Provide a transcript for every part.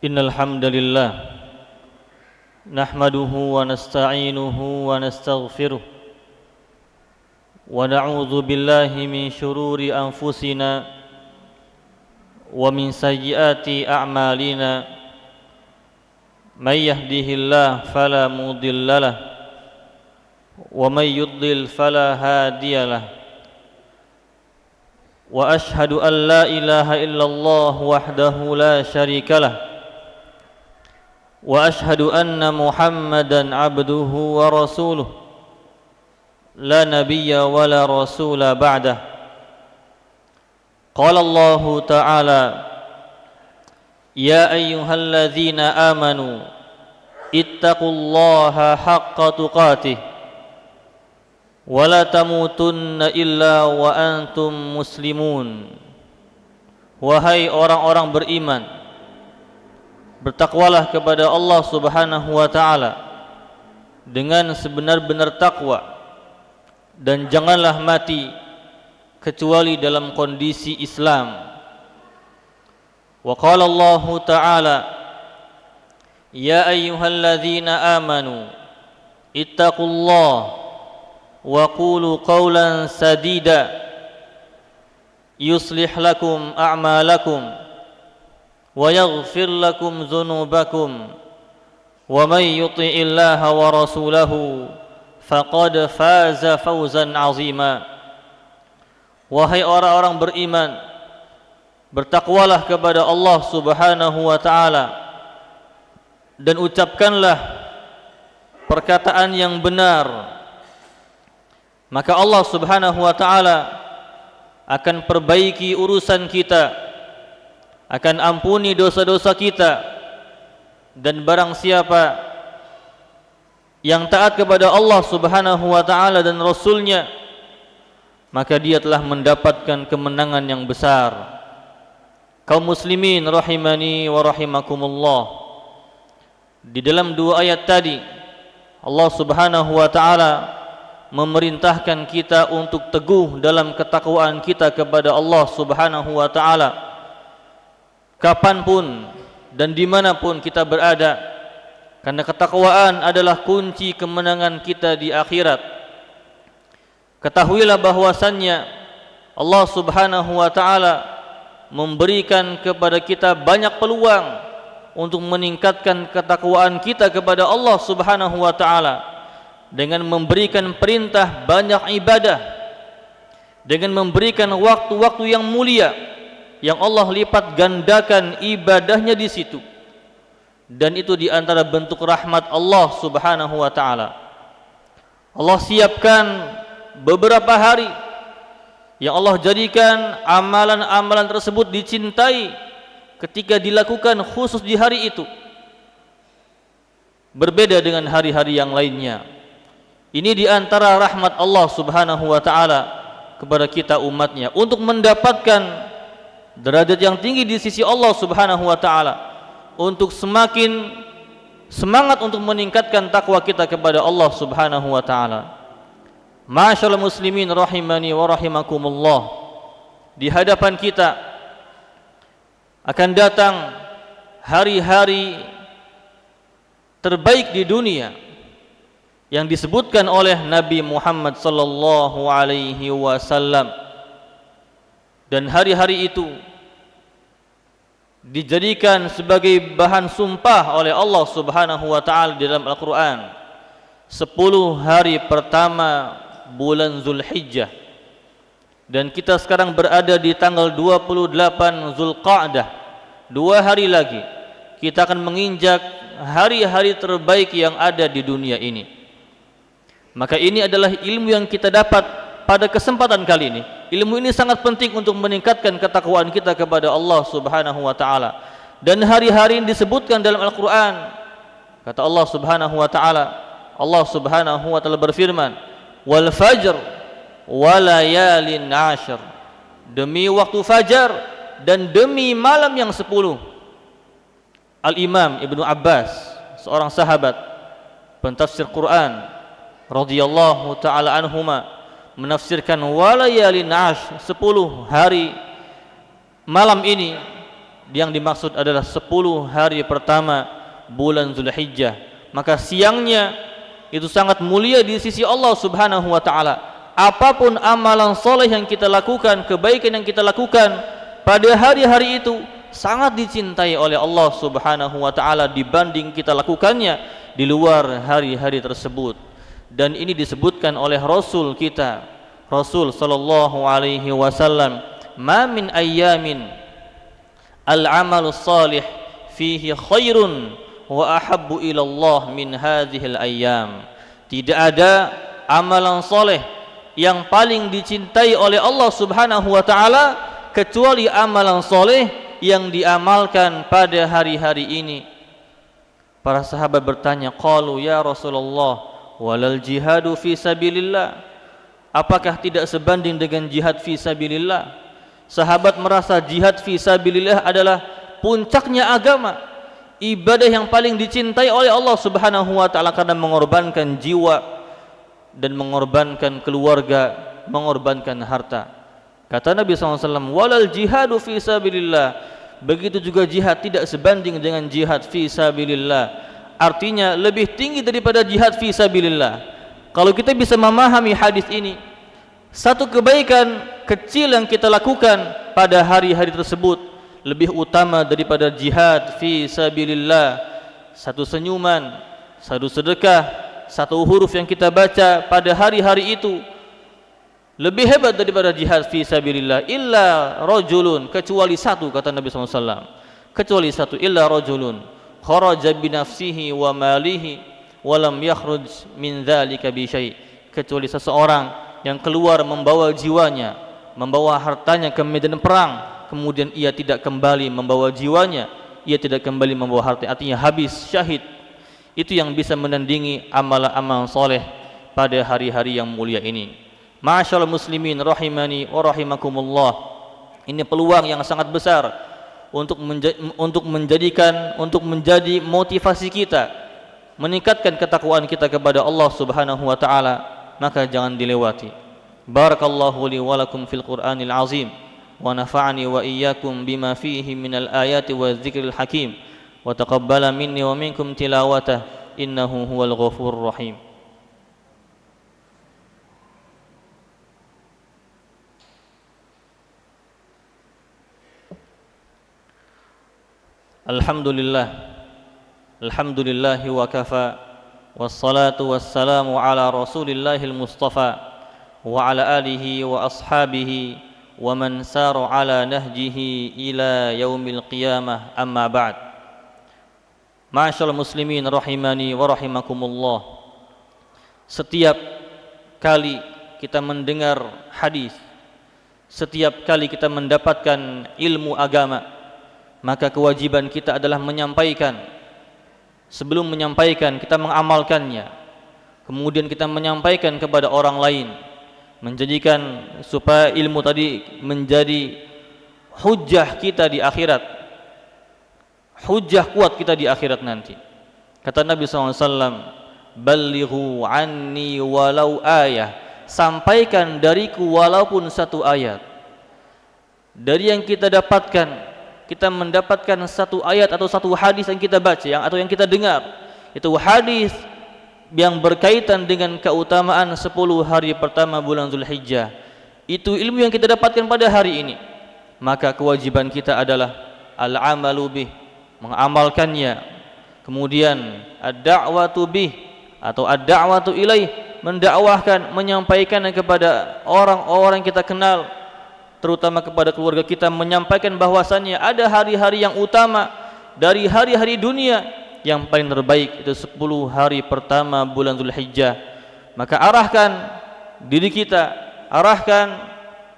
Innal hamdalillah nahmaduhu wa nasta'inuhu wa nastaghfiruh wa na'udzu billahi min shururi anfusina wa min sayyiati a'malina may yahdihillahu fala mudhillalah wa may yudlil fala hadiyalah wa ashhadu an la ilaha illallah wahdahu la syarikalah wa ashhadu anna Muhammadan abduhu wa rasuluh la nabiyya wa la rasula ba'dah. Qala Allah ta'ala ya ayyuhalladzina amanu ittaqullaha haqqa tuqatih wa la tamutunna illa wa antum muslimun. Wahai orang-orang beriman, bertakwalah kepada Allah Subhanahu wa ta'ala dengan sebenar-benar takwa, dan janganlah mati kecuali dalam kondisi Islam. Wa qala Allah ta'ala ya ayyuhalladzina amanu ittaqullaha wa qulu qawlan sadida yuslih lakum a'malakum wa yaghfir lakum dhunubakum wa may yuti'illaha wa rasulahu faqad faza fawzan 'azima. Wahai orang-orang beriman, bertakwalah kepada Allah Subhanahu wa ta'ala dan ucapkanlah perkataan yang benar, maka Allah Subhanahu wa ta'ala akan perbaiki urusan kita, akan ampuni dosa-dosa kita. Dan barang siapa yang taat kepada Allah Subhanahu wa ta'ala dan Rasulnya, maka dia telah mendapatkan kemenangan yang besar. Kaum muslimin rahimani wa rahimakumullah, di dalam dua ayat tadi Allah Subhanahu wa ta'ala memerintahkan kita untuk teguh dalam ketakwaan kita kepada Allah Subhanahu wa ta'ala kapanpun dan dimanapun kita berada, karena ketakwaan adalah kunci kemenangan kita di akhirat. Ketahuilah bahwasannya Allah Subhanahu wa ta'ala memberikan kepada kita banyak peluang untuk meningkatkan ketakwaan kita kepada Allah Subhanahu wa ta'ala, dengan memberikan perintah banyak ibadah, dengan memberikan waktu-waktu yang mulia yang Allah lipat gandakan ibadahnya di situ. Dan itu di antara bentuk rahmat Allah Subhanahu wa ta'ala. Allah siapkan beberapa hari yang Allah jadikan amalan-amalan tersebut dicintai ketika dilakukan khusus di hari itu, berbeda dengan hari-hari yang lainnya. Ini di antara rahmat Allah Subhanahu wa ta'ala kepada kita umatnya, untuk mendapatkan derajat yang tinggi di sisi Allah Subhanahu wa ta'ala, untuk semakin semangat untuk meningkatkan takwa kita kepada Allah Subhanahu wa ta'ala. Ma'asyiral muslimin rahimani wa rahimakumullah, di hadapan kita akan datang hari-hari terbaik di dunia yang disebutkan oleh Nabi Muhammad sallallahu alaihi wasallam. Dan hari-hari itu dijadikan sebagai bahan sumpah oleh Allah Subhanahu wa ta'ala di dalam Al-Quran. 10 hari pertama bulan Zulhijjah, dan kita sekarang berada di tanggal 28 Zulqa'dah. 2 hari lagi kita akan menginjak hari-hari terbaik yang ada di dunia ini. Maka ini adalah ilmu yang kita dapat pada kesempatan kali ini. Ilmu ini sangat penting untuk meningkatkan ketakwaan kita kepada Allah Subhanahu wa ta'ala. Dan hari-hari ini disebutkan dalam Al-Quran. Kata Allah Subhanahu wa ta'ala, Allah Subhanahu wa ta'ala berfirman, wal fajr wa layalin ashar, demi waktu fajar dan demi malam yang 10. Al-Imam Ibnu Abbas, seorang sahabat pentafsir Quran radhiyallahu ta'ala anhuma, menafsirkan walayalin ash, 10 hari malam ini yang dimaksud adalah 10 hari pertama bulan Zulhijjah. Maka siangnya itu sangat mulia di sisi Allah Subhanahu wa taala. Apapun amalan soleh yang kita lakukan, kebaikan yang kita lakukan pada hari-hari itu sangat dicintai oleh Allah Subhanahu wa taala dibanding kita lakukannya di luar hari-hari tersebut. Dan ini disebutkan oleh Rasul kita, Rasul sallallahu alaihi wasallam, "Ma min ayyamin al-amalu salih fihi khairun wa ahabbu ila Allah min hadhil ayyam." Tidak ada amalan soleh yang paling dicintai oleh Allah Subhanahu wa taala kecuali amalan soleh yang diamalkan pada hari-hari ini. Para sahabat bertanya, qalu ya Rasulullah, walal jihadu fi sabilillah. Apakah tidak sebanding dengan jihad fi sabilillah? Sahabat merasa jihad fi sabilillah adalah puncaknya agama, ibadah yang paling dicintai oleh Allah Subhanahu wa taala karena mengorbankan jiwa dan mengorbankan keluarga, mengorbankan harta. Kata Nabi SAW, walal jihadu fi sabilillah. Begitu juga jihad tidak sebanding dengan jihad fi sabilillah. Artinya lebih tinggi daripada jihad fi sabilillah. Kalau kita bisa memahami hadis ini, satu kebaikan kecil yang kita lakukan pada hari-hari tersebut lebih utama daripada jihad fi sabilillah. Satu senyuman, satu sedekah, satu huruf yang kita baca pada hari-hari itu lebih hebat daripada jihad fi sabilillah. Illa rajulun, kecuali satu, kata Nabi SAW, kecuali satu, illa rajulun kharaja binafsihi wa malihi walam yakhruj min dzalika bi syai', kecuali seseorang yang keluar membawa jiwanya, membawa hartanya ke medan perang, kemudian ia tidak kembali membawa jiwanya, ia tidak kembali membawa harta, artinya habis syahid. Itu yang bisa menandingi amalan-amalan soleh pada hari-hari yang mulia ini. Ma'asyiral muslimin rahimani wa rahimakumullah. Ini peluang yang sangat besar untuk menjadi motivasi kita, meningkatkan ketakwaan kita kepada Allah Subhanahu wa taala, maka jangan dilewati. Barakallahu li wa lakum fil Qur'anil azim wa nafa'ani wa iyyakum bima fihi minal ayati wa dzikril hakim wa taqabbala minni wa minkum tilawatah innahu huwal ghafurur rahim. Alhamdulillahi wa kafa, wassalatu wassalamu ala rasulillahil mustafa wa ala alihi wa ashabihi wa man sara ala nahjihi ila yaumil qiyamah, amma ba'd. Ma'asyiral muslimin rahimani wa rahimakumullah. Setiap kali kita mendengar hadis, setiap kali kita mendapatkan ilmu agama, maka kewajiban kita adalah menyampaikan. Sebelum menyampaikan, kita mengamalkannya. Kemudian kita menyampaikan kepada orang lain, menjadikan supaya ilmu tadi menjadi hujjah kita di akhirat, hujjah kuat kita di akhirat nanti. Kata Nabi SAW, ballighu anni walau ayah, sampaikan dariku walaupun satu ayat. Dari yang kita dapatkan, kita mendapatkan satu ayat atau satu hadis yang kita baca atau yang kita dengar, itu hadis yang berkaitan dengan keutamaan 10 hari pertama bulan Zulhijjah, itu ilmu yang kita dapatkan pada hari ini, maka kewajiban kita adalah al-amalu bih, mengamalkannya. Kemudian ad-da'watu bih atau ad-da'watu ilaih, mendakwahkan, menyampaikan kepada orang-orang yang kita kenal, terutama kepada keluarga kita, menyampaikan bahwasannya ada hari-hari yang utama dari hari-hari dunia, yang paling terbaik itu 10 hari pertama bulan Zulhijjah. Maka arahkan diri kita, arahkan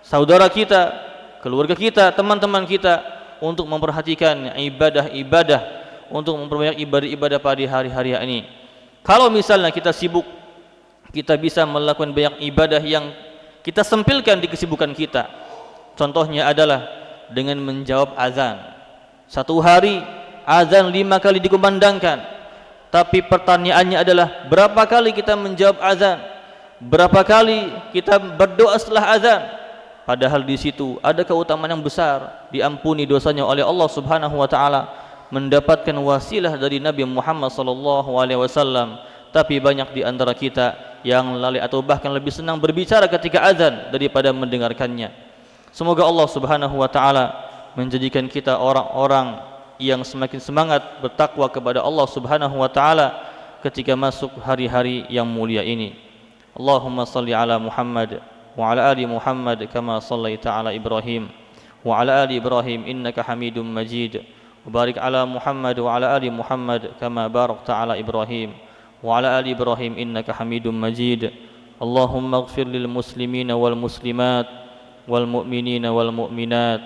saudara kita, keluarga kita, teman-teman kita untuk memperhatikan ibadah-ibadah, untuk memperbanyak ibadah-ibadah pada hari-hari ini. Kalau misalnya kita sibuk, kita bisa melakukan banyak ibadah yang kita sempilkan di kesibukan kita. Contohnya adalah dengan menjawab azan. Satu hari azan 5 kali dikumandangkan, tapi pertanyaannya adalah berapa kali kita menjawab azan? Berapa kali kita berdoa setelah azan? padahal di situ ada keutamaan yang besar, diampuni dosanya oleh Allah Subhanahu wa taala, mendapatkan wasilah dari Nabi Muhammad sallallahu alaihi wasallam. Tapi banyak di antara kita yang lalai atau bahkan lebih senang berbicara ketika azan daripada mendengarkannya. Semoga Allah Subhanahu wa taala menjadikan kita orang-orang yang semakin semangat bertakwa kepada Allah Subhanahu wa taala ketika masuk hari-hari yang mulia ini. Allahumma salli ala Muhammad wa ala ali Muhammad kama sallaita ala Ibrahim wa ala ali Ibrahim innaka Hamidum Majid. Barik ala Muhammad wa ala ali Muhammad kama barakta ala Ibrahim wa ala ali Ibrahim innaka Hamidum Majid. Allahumma ighfir lil muslimina wal muslimat wal mu'minina wal mu'minat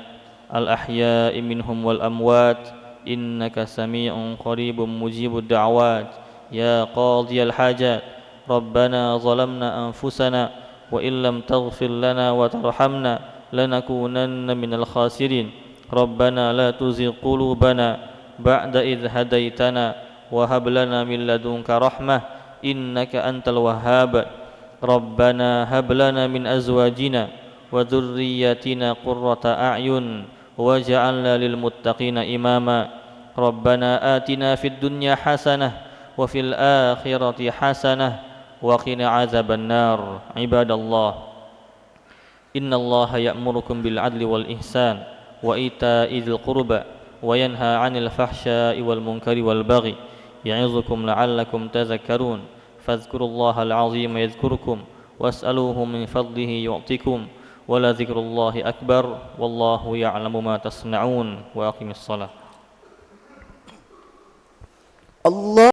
al ahya'i minhum wal amwat innaka sami'un qaribun mujibud da'wat ya qadiyal hajat. Rabbana zalamna anfusana wa illam taghfir lana wa tarhamna lanakunanna minal khasirin. Rabbana la tuzigh qulubana ba'da idh hadaitana wa hab lana min ladunka rahmah innaka antal wahhab. Rabbana hab lana min azwajina wa dhurriyyatina qurrata a'yun waj'alna lil muttaqina imama. Rabbana atina fid dunya hasanah wa fil akhirati hasanah wa qina azaban nar. Ibadallah, innallaha ya'murukum bil adli wal ihsan wa ita'i dzil qurba wa yanha 'anil fahsya'i wal munkari wal baghi ya'izukum la'allakum tadhakkarun. Fadhkurullaha al-'azima yadhkurkum was'aluhu min fadlihi yu'tikum wa la dzikrullahi akbar wallahu ya'lamu ma tasna'un. Wa aqimis shalah. Allah